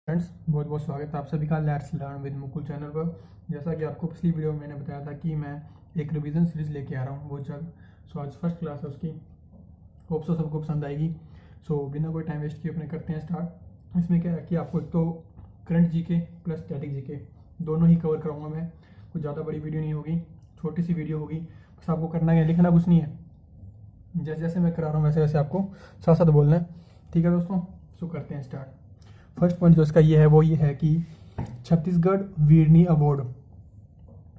Friends, बहुत बहुत स्वागत है आप सभी का let's learn with Mukul channel पर। जैसा कि आपको पिछली वीडियो में मैंने बताया था कि मैं एक रिवीजन सीरीज़ लेके आ रहा हूँ बहुत जल्द। सो आज फर्स्ट क्लास है उसकी, होप सो सबको पसंद आएगी। सो बिना कोई टाइम वेस्ट किए अपने करते हैं स्टार्ट। इसमें क्या है कि आपको एक तो current GK plus static GK दोनों ही कवर कराऊंगा मैं। कुछ ज़्यादा बड़ी वीडियो नहीं होगी, छोटी सी वीडियो होगी। बस आपको करना है, लिखना कुछ नहीं है, जैसे जैसे मैं करा रहा हूँ वैसे वैसे आपको साथ साथ बोलना है। ठीक है दोस्तों, सो करते हैं स्टार्ट। फर्स्ट पॉइंट जो इसका ये है वो ये है कि छत्तीसगढ़ वीरनी अवार्ड,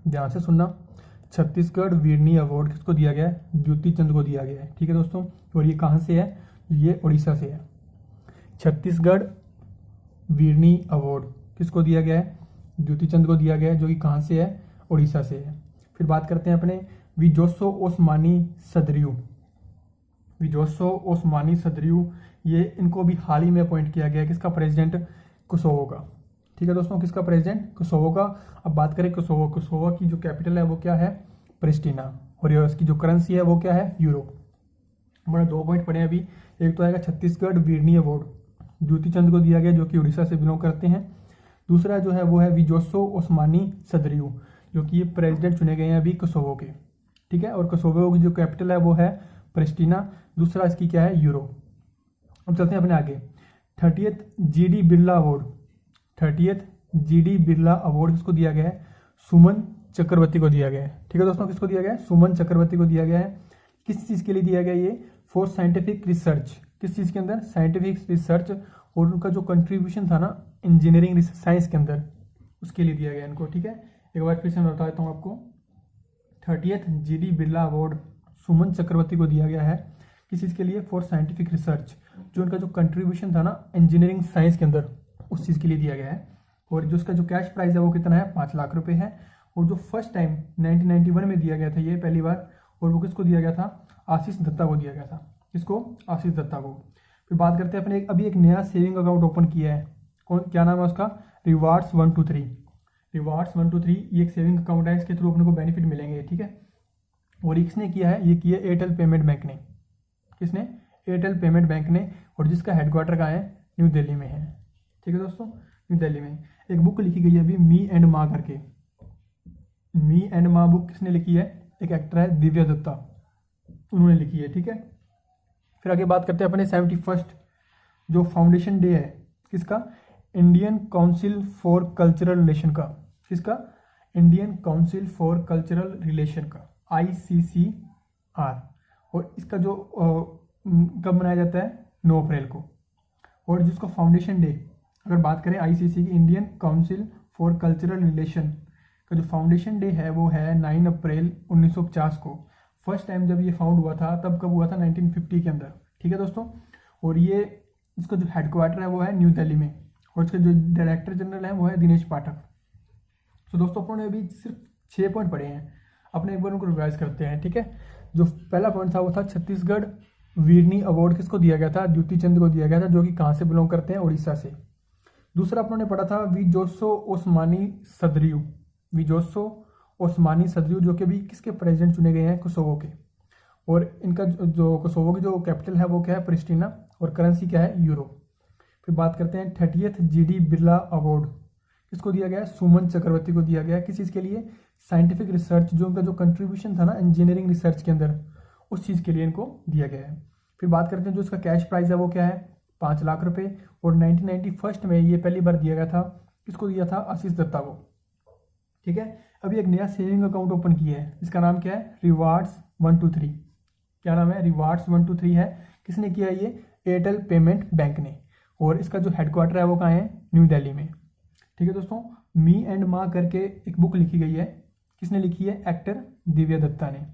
ध्यान से सुनना, छत्तीसगढ़ वीरनी अवार्ड किसको दिया गया है? द्युति चंद को दिया गया है। ठीक है दोस्तों, और ये कहाँ से है? ये उड़ीसा से है। छत्तीसगढ़ वीरनी अवार्ड किसको दिया गया है? द्युति चंद को दिया गया है, जो कि कहाँ से है? उड़ीसा से है। फिर बात करते हैं अपने विजोसो ओस्मानी सदरियू। विजोसो ओस्मानी सदरियू, ये इनको भी हाल ही में अपॉइंट किया गया है। किसका? प्रेसिडेंट कोसोवो का। ठीक है दोस्तों, किसका? प्रेसिडेंट कोसोवो का। अब बात करें कोसोवो की जो कैपिटल है वो क्या है? प्रिस्टिना। और इसकी जो करेंसी है वो क्या है? यूरो। हमारे 2 पॉइंट पड़े हैं अभी। एक तो आएगा छत्तीसगढ़ वीरनी अवार्ड, द्युति चंद को दिया गया जो कि उड़ीसा से बिलोंग करते हैं। दूसरा जो है वो है विजोसो ओस्मानी सदरियू, जो कि ये प्रेसिडेंट चुने गए हैं अभी कोसोवो के। ठीक है, और कोसोवो की जो कैपिटल है वो है प्रिस्टिना। दूसरा इसकी क्या है? यूरो। अब चलते हैं अपने आगे। 30th GD Birla award, 30th GD Birla award किसको दिया गया है? सुमन चक्रवर्ती को दिया गया है। ठीक है दोस्तों, किसको दिया गया है? सुमन चक्रवर्ती को दिया गया है। किस चीज़ के लिए दिया गया ये? For scientific research. किस चीज़ के अंदर? Scientific research. और उनका जो कंट्रीब्यूशन था ना इंजीनियरिंग साइंस के अंदर, उसके लिए दिया गया इनको। ठीक है, एक बार फिर से मैं बता देता हूँ आपको। 30th जीडी बिरला अवार्ड सुमन चक्रवर्ती को दिया गया है। किस चीज़ के लिए? For scientific research. जो उनका जो कंट्रीब्यूशन था ना इंजीनियरिंग साइंस के अंदर, उस चीज़ के लिए दिया गया है। और जो उसका जो कैश प्राइस है वो कितना है? 5 लाख रुपए है। और जो फर्स्ट टाइम 1991 में दिया गया था ये पहली बार, और वो किसको दिया गया था? आशीष दत्ता को दिया गया था। किसको? आशीष दत्ता को। फिर बात करते हैं अपने अभी एक नया सेविंग अकाउंट ओपन किया है। कौन, क्या नाम है उसका? रिवार्ड्स 123। रिवार्ड्स 123 ये एक सेविंग अकाउंट है, इसके थ्रू अपने को बेनिफिट मिलेंगे। ठीक है, और ये किसने किया है? ये किया एयरटेल पेमेंट बैंक ने। किसने? एयरटेल पेमेंट बैंक ने। और जिसका हेडक्वार्टर कहाँ है? न्यू दिल्ली में है। ठीक है दोस्तों, न्यू दिल्ली में। एक बुक लिखी गई है अभी, मी एंड माँ करके। मी एंड माँ बुक किसने लिखी है? एक एक्टर है दिव्या दत्ता, उन्होंने लिखी है। ठीक है, फिर आगे बात करते हैं अपने 71st जो फाउंडेशन डे है, किसका? Indian Council for Cultural Relation का। किसका? Indian Council for Cultural Relation का, ICCR। और इसका जो कब मनाया जाता है? 9 अप्रैल को। और जिसको फाउंडेशन डे, अगर बात करें ICC की, Indian Council for Cultural Relation का जो फाउंडेशन डे है वो है 9 अप्रैल 1950 को। फर्स्ट टाइम जब ये फाउंड हुआ था तब कब हुआ था? 1950 के अंदर। ठीक है दोस्तों, और ये इसका जो हेडक्वार्टर है वो है न्यू दिल्ली में। और इसके जो डायरेक्टर जनरल है वो है दिनेश पाठक। तो दोस्तों अपने अभी सिर्फ 6 पॉइंट पढ़े हैं, अपने एक बार उनको रिवाइज करते हैं। ठीक है, जो पहला पॉइंट था वो था छत्तीसगढ़ वीरनी अवार्ड किसको दिया गया था? द्युति चंद को दिया गया था, जो कि कहाँ से बिलोंग करते हैं? उड़ीसा से। दूसरा अपनों ने पढ़ा था विजोसो ओस्मानी सदरियू। विजोसो ओस्मानी सदरियू जो कि भी किसके प्रेसिडेंट चुने गए हैं? कोसोवो के। और इनका जो कोसोवो की जो कैपिटल है वो क्या है? प्रिस्टिना। और करेंसी क्या है? यूरो। फिर बात करते हैं 30th जीडी बिरला अवार्ड किसको दिया गया है? सुमन चक्रवर्ती को दिया गया है। किस चीज़ के लिए? Scientific research. जो उनका जो कंट्रीब्यूशन था ना इंजीनियरिंग रिसर्च के अंदर, उस चीज़ के लिए इनको दिया गया है। फिर बात करते हैं जो इसका कैश प्राइस है वो क्या है? 5 लाख रुपए। और 1991 में ये पहली बार दिया गया था। किसको दिया था? आशीष दत्ता को। ठीक है, अभी एक नया सेविंग अकाउंट ओपन किया है, इसका नाम क्या है? रिवार्ड्स 123। क्या नाम है? रिवार्ड्स 123 है। किसने किया ये? एयरटेल पेमेंट बैंक ने। और इसका जो हेडक्वार्टर है वो कहाँ है? न्यू दिल्ली में। ठीक है दोस्तों, मी एंड माँ करके एक बुक लिखी गई है, किसने लिखी है? एक्टर दिव्या दत्ता ने।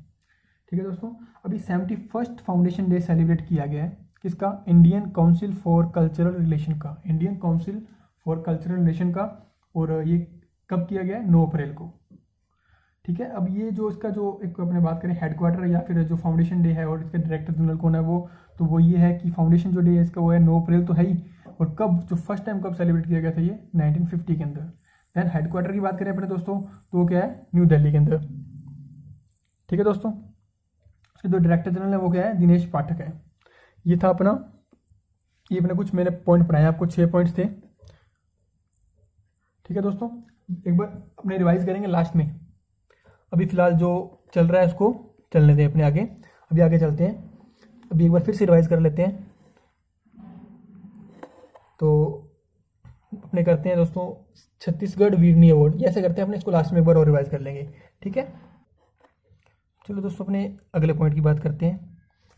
ठीक है दोस्तों, अभी 71st फाउंडेशन डे सेलिब्रेट किया गया है, किसका? Indian Council for Cultural Relation का। Indian Council for Cultural Relation का। और ये कब किया गया है? 9 अप्रैल को। ठीक है, अब ये जो इसका जो एक अपने बात करें हेडक्वार्टर या फिर जो फाउंडेशन डे है और इसका डायरेक्टर जनरल कौन है वो, तो वो ये है कि फाउंडेशन जो डे है इसका वो है 9 अप्रैल तो है ही। और कब, जो फर्स्ट टाइम कब सेलिब्रेट किया गया था? ये 1950 के अंदर। दैन हेडक्वार्टर की बात करें अपने दोस्तों तो वो क्या है? न्यू दिल्ली के अंदर। ठीक है दोस्तों, उसके जो डायरेक्टर जनरल है वो क्या है? दिनेश पाठक है। ये था अपना, ये अपने कुछ मैंने पॉइंट पढ़ाए आपको, 6 पॉइंट्स थे। ठीक है दोस्तों, एक बार अपने रिवाइज करेंगे लास्ट में। अभी फिलहाल जो चल रहा है उसको चलने दें अपने आगे, अभी आगे चलते हैं। अभी एक बार फिर से रिवाइज कर लेते हैं। तो अपने करते हैं दोस्तों छत्तीसगढ़ वीरनी अवार्ड, ये ऐसे करते हैं अपने, इसको लास्ट में एक बार और रिवाइज कर लेंगे। ठीक है, चलो दोस्तों अपने अगले पॉइंट की बात करते हैं।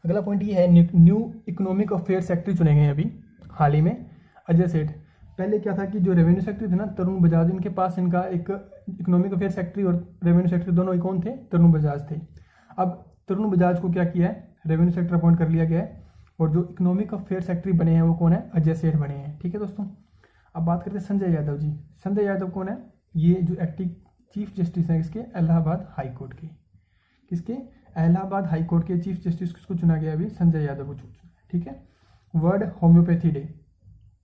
अगला पॉइंट ये है, न्यू इकोनॉमिक अफेयर सेक्रेटरी चुने गए हैं अभी हाल ही में, अजय सेठ। पहले क्या था कि जो रेवेन्यू सेक्रेटरी थे ना तरुण बजाज, इनके पास इनका एक इकोनॉमिक अफेयर सेक्रेटरी और रेवेन्यू सेक्रेटरी दोनों ही कौन थे, तरुण बजाज थे। अब तरुण बजाज को क्या किया है, रेवेन्यू सेक्रेटरी अपॉइंट कर लिया गया है, और जो इकोनॉमिक अफेयर सेक्रेटरी बने हैं वो कौन है, अजय सेठ बने हैं। ठीक है दोस्तों, अब बात करते हैं संजय यादव जी। संजय यादव कौन है, ये जो एक्टिंग चीफ जस्टिस हैं किसके, इलाहाबाद हाई कोर्ट के, किसके, इलाहाबाद हाई कोर्ट के चीफ जस्टिस किसको चुना गया अभी, संजय यादव को चुना। ठीक है, वर्ल्ड होम्योपैथी डे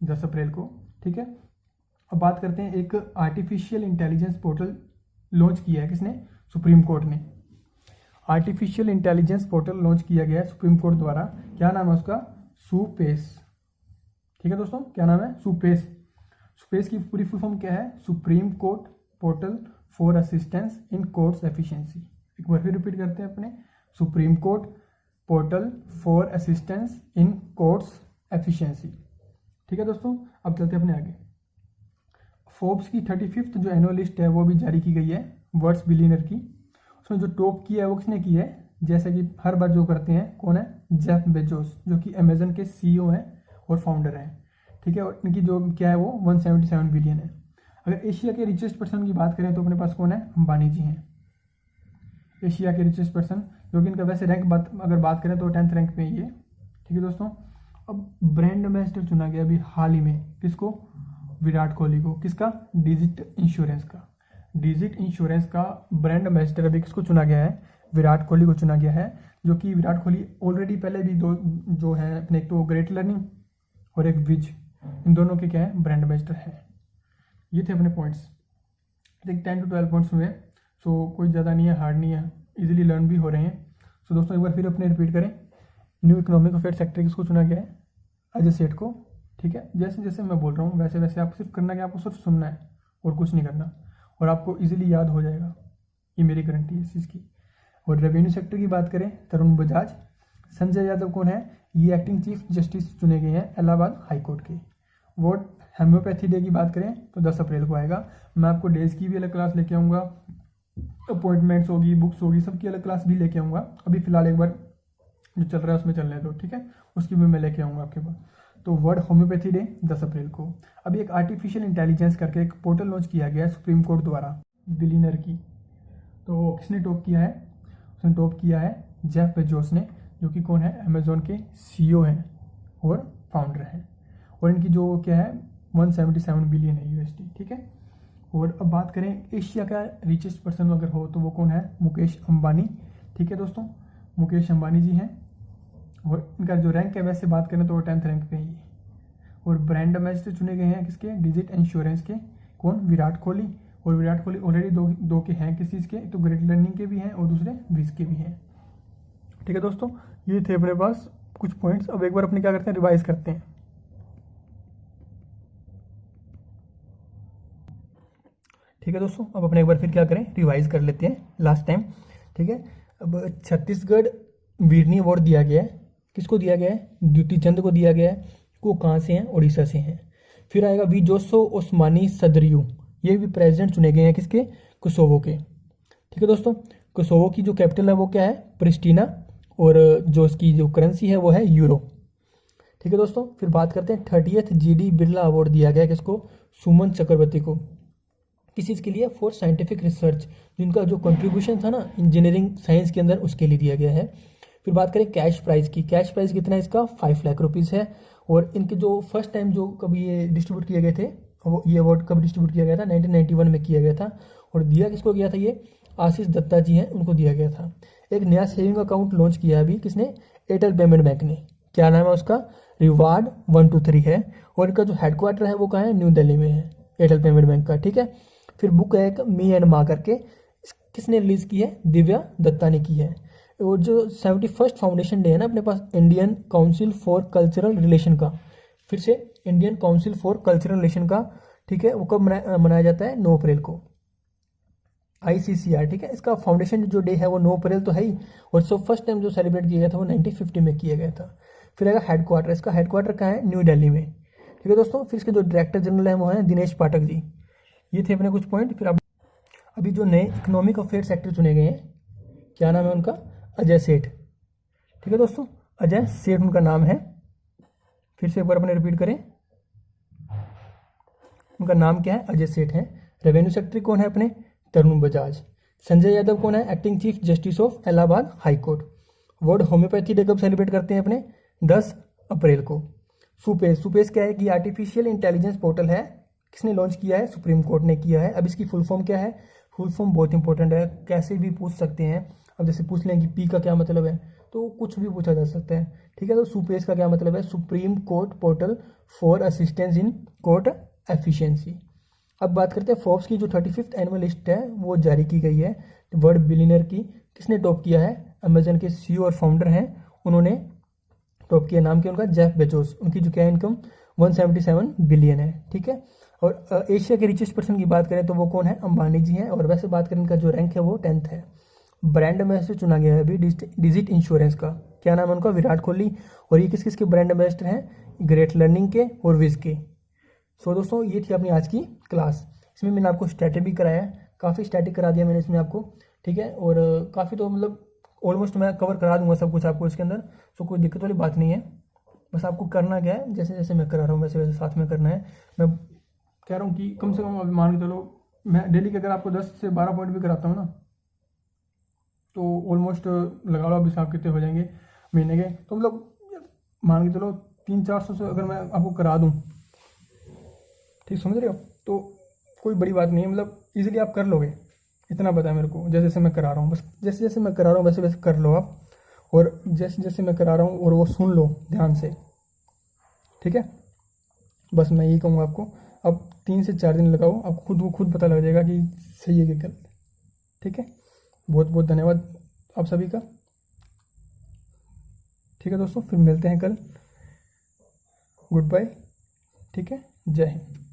10 अप्रैल को। ठीक है, अब बात करते हैं, एक आर्टिफिशियल इंटेलिजेंस पोर्टल लॉन्च किया है किसने, सुप्रीम कोर्ट ने। आर्टिफिशियल इंटेलिजेंस पोर्टल लॉन्च किया गया है सुप्रीम कोर्ट द्वारा, क्या नाम है उसका, सुपेस। ठीक है दोस्तों, क्या नाम है, सुपेस। सुपेस की पूरी फुल फॉर्म क्या है, supreme court portal for assistance in courts efficiency. एक बार फिर रिपीट करते हैं अपने, supreme court portal for assistance in courts efficiency. ठीक है दोस्तों, अब चलते हैं अपने आगे। फोर्ब्स की 35th जो एनुअल लिस्ट है वो भी जारी की गई है, वर्ड्स बिलियनर की। उसमें जो टॉप की है वो किसने की है, जैसे कि हर बार जो करते हैं, कौन है, जेफ बेजोस, जो कि अमेजन के CEO हैं और फाउंडर हैं। ठीक है, और इनकी जो क्या है वो 177 बिलियन है। अगर एशिया के रिचेस्ट पर्सन की बात करें तो अपने पास कौन है, अंबानी जी हैं, एशिया के रिचेस्ट पर्सन, जो कि इनका वैसे रैंक अगर बात करें तो 10th रैंक पे ही है। ठीक है दोस्तों, अब ब्रांड एम्बेसडर चुना गया अभी हाल ही में, किसको, विराट कोहली को। किसका, डिजिट इंश्योरेंस का, डिजिट इंश्योरेंस का ब्रांड एम्बेसडर अभी किसको चुना गया है, विराट कोहली को चुना गया है। जो कि विराट कोहली ऑलरेडी पहले भी दो जो है अपने, एक तो ग्रेट लर्निंग और एक विज, इन दोनों के क्या है, ब्रांड एम्बेसडर है। ये थे अपने पॉइंट्स, 10 to 12 पॉइंट्स हुए। सो कोई ज़्यादा नहीं है, हार्ड नहीं है, इजीली लर्न भी हो रहे हैं। सो दोस्तों एक बार फिर अपने रिपीट करें, न्यू इकोनॉमिक अफेयर सेक्रेटरी किसको चुना गया है, अजय सेठ को। ठीक है, जैसे जैसे मैं बोल रहा हूँ वैसे वैसे आप सिर्फ करना क्या, आपको सिर्फ सुनना है और कुछ नहीं करना, और आपको इजीली याद हो जाएगा, ये मेरी गारंटी है इस चीज़ की। और रेवेन्यू सेक्टर की बात करें, तरुण बजाज। संजय यादव कौन है, ये एक्टिंग चीफ जस्टिस चुने गए हैं इलाहाबाद हाई कोर्ट के। वर्ल्ड होम्योपैथी डे की बात करें तो 10 अप्रैल को आएगा। मैं आपको डेज की भी अलग क्लास लेके आऊँगा, अपॉइंटमेंट्स होगी, बुक्स होगी, सबकी अलग क्लास भी लेके आऊँगा। अभी फिलहाल एक बार जो चल रहा है उसमें चलने दो, ठीक है, उसकी भी मैं लेके आऊँगा आपके पास। तो वर्ल्ड होम्योपैथी डे 10 अप्रैल को। अभी एक आर्टिफिशियल इंटेलिजेंस करके एक पोर्टल लॉन्च किया गया है सुप्रीम कोर्ट द्वारा, बिलियनर की। तो किसने टॉप किया है, उसने टॉप किया है जेफ बेजोस ने, जो कि कौन है, अमेजोन के CEO हैं और फाउंडर हैं। और इनकी जो क्या है 177 बिलियन है USD। ठीक है, और अब बात करें एशिया का रिचेस्ट पर्सन अगर हो तो वो कौन है, मुकेश अंबानी। ठीक है दोस्तों, मुकेश अंबानी जी हैं, और इनका जो रैंक है वैसे बात करें तो वो 10th रैंक पे ही है। और ब्रांड एम्बेसडर चुने गए हैं किसके, डिजिट इंश्योरेंस के, कौन, विराट कोहली। और विराट कोहली ऑलरेडी दो के हैं, किस चीज़ के, एक तो ग्रेट लर्निंग के भी हैं और दूसरे विज के भी हैं। ठीक है दोस्तों, ये थे अपने पास कुछ पॉइंट्स। अब एक बार अपने क्या करते हैं, रिवाइज करते हैं। ठीक है दोस्तों, अब अपने एक बार फिर क्या करें, रिवाइज कर लेते हैं लास्ट टाइम। ठीक है, अब छत्तीसगढ़ वीरनी अवार्ड दिया गया है, किसको दिया गया है, द्युति चंद को दिया गया है। वो कहाँ से हैं, उड़ीसा से हैं। फिर आएगा वी जोसो ओस्मानी सदरियू, ये भी प्रेसिडेंट चुने गए हैं किसके, कोसोवो के। ठीक है दोस्तों, कोसोवो की जो कैपिटल है वो क्या है, प्रिस्टीना, और जो उसकी जो करेंसी है वो है यूरो। ठीक है दोस्तों, फिर बात करते हैं 30th GD बिरला अवार्ड दिया गया किसको, सुमन चक्रवर्ती को। किस चीज़ के लिए, फॉर साइंटिफिक रिसर्च, जिनका जो कंट्रीब्यूशन था ना इंजीनियरिंग साइंस के अंदर, उसके लिए दिया गया है। फिर बात करें कैश प्राइज की, कैश प्राइज कितना है इसका, 5 लाख रुपीज़ है। और इनके जो फर्स्ट टाइम जो कभी ये डिस्ट्रीब्यूट किए गए थे, वो ये अवार्ड कब डिस्ट्रीब्यूट किया गया था, 1991 में किया गया था। और दिया किसको गया था, ये आशीष दत्ता जी हैं, उनको दिया गया था। एक नया सेविंग अकाउंट लॉन्च किया अभी किसने, एयरटेल पेमेंट बैंक ने। क्या नाम है उसका, रिवार्ड 123 है। और इनका जो हेडक्वार्टर है वो कहाँ है, न्यू दिल्ली में है, एयरटेल पेमेंट बैंक का। ठीक है, फिर बुक है एक मी एंड माँ करके, किसने रिलीज की है, दिव्या दत्ता ने की है। और जो 71st फाउंडेशन डे है ना अपने पास, Indian Council for Cultural Relation का, फिर से Indian Council for Cultural Relation का ठीक है, वो कब मनाया जाता है? 9 अप्रैल को, ICCR। ठीक है, इसका फाउंडेशन जो डे है वो 9 अप्रैल तो है ही, और सो फर्स्ट टाइम जो सेलिब्रेट किया गया था वो 1950 में किया गया था। फिर आएगा हेडक्वार्टर, इसका हेडक्वार्टर कहाँ है? न्यू दिल्ली में। ठीक है दोस्तों, फिर इसके जो डायरेक्टर जनरल है वो हैं दिनेश पाठक जी। ये थे अपने कुछ पॉइंट। फिर अभी जो नए इकोनॉमिक अफेयर सेक्टर चुने गए हैं, क्या नाम है उनका? अजय सेठ। ठीक है दोस्तों, अजय सेठ उनका नाम है। फिर से एक बार अपने रिपीट करें, उनका नाम क्या है? अजय सेठ है। रेवेन्यू सेक्रेटरी कौन है अपने? तरुण बजाज। संजय यादव कौन है? Acting chief justice of Allahabad high court. World homeopathy day कब सेलिब्रेट करते हैं अपने? 10 अप्रैल को। सुपेस, सुपेस क्या है कि आर्टिफिशियल इंटेलिजेंस पोर्टल है, किसने लॉन्च किया है? सुप्रीम कोर्ट ने किया है। अब इसकी फुल फॉर्म क्या है? फुल फॉर्म बहुत इंपॉर्टेंट है, कैसे भी पूछ सकते हैं। अब जैसे पूछ लें कि पी का क्या मतलब है, तो कुछ भी पूछा जा सकता है। ठीक है, तो सुपेस का क्या मतलब है? Supreme court portal for assistance in court efficiency. अब बात करते हैं फोर्ब्स की जो 35th एनुअल लिस्ट है वो जारी की गई है वर्ल्ड बिलियनर की। किसने टॉप किया है? अमेजन के CEO और फाउंडर हैं, उन्होंने टॉप किया। नाम क्या उनका? Jeff Bezos. उनकी जो क्या इनकम 177 बिलियन है। ठीक है, और एशिया के रिचेस्ट पर्सन की बात करें तो वो कौन है? अंबानी जी हैं। और वैसे बात करें इनका जो रैंक है वो 10th है। ब्रांड एम्बेसडर चुना गया है अभी डिजिट इंश्योरेंस का, क्या नाम है उनका? विराट कोहली। और ये किस किस के ब्रांड एम्बेसडर हैं? ग्रेट लर्निंग के और विज के। सो दोस्तों, ये थी अपनी आज की क्लास। इसमें मैंने आपको स्टैटिक भी कराया है, काफ़ी स्टैटिक करा दिया मैंने इसमें आपको। ठीक है, और काफ़ी तो मतलब ऑलमोस्ट मैं कवर करा दूंगा सब कुछ आपको इसके अंदर। सो कोई दिक्कत वाली बात नहीं है, बस आपको करना क्या है, जैसे जैसे मैं करा रहा हूँ वैसे वैसे साथ में करना है। मैं कह रहा हूँ कि कम से कम अभी मान के चलो, मैं डेली के अगर आपको 10 से 12 पॉइंट भी कराता हूँ ना, तो ऑलमोस्ट लगा लो अब हिसाब कितने हो जाएंगे महीने के। तो मतलब मान के चलो 300-400 से अगर मैं आपको करा दूँ, ठीक समझ रहे हो, तो कोई बड़ी बात नहीं है, मतलब इजीली आप कर लोगे, इतना पता है मेरे को। जैसे जैसे मैं करा रहा हूँ, बस जैसे जैसे मैं करा रहा हूँ वैसे वैसे कर लो आप, और जैसे जैसे मैं करा रहा हूँ और वो सुन लो ध्यान से। ठीक है, बस मैं यही कहूँगा आपको। अब 3 से 4 दिन लगाओ, आपको खुद पता लग जाएगा कि सही है कि गलत। ठीक है, बहुत बहुत धन्यवाद आप सभी का। ठीक है दोस्तों, फिर मिलते हैं कल। Good bye. ठीक है, जय हिंद।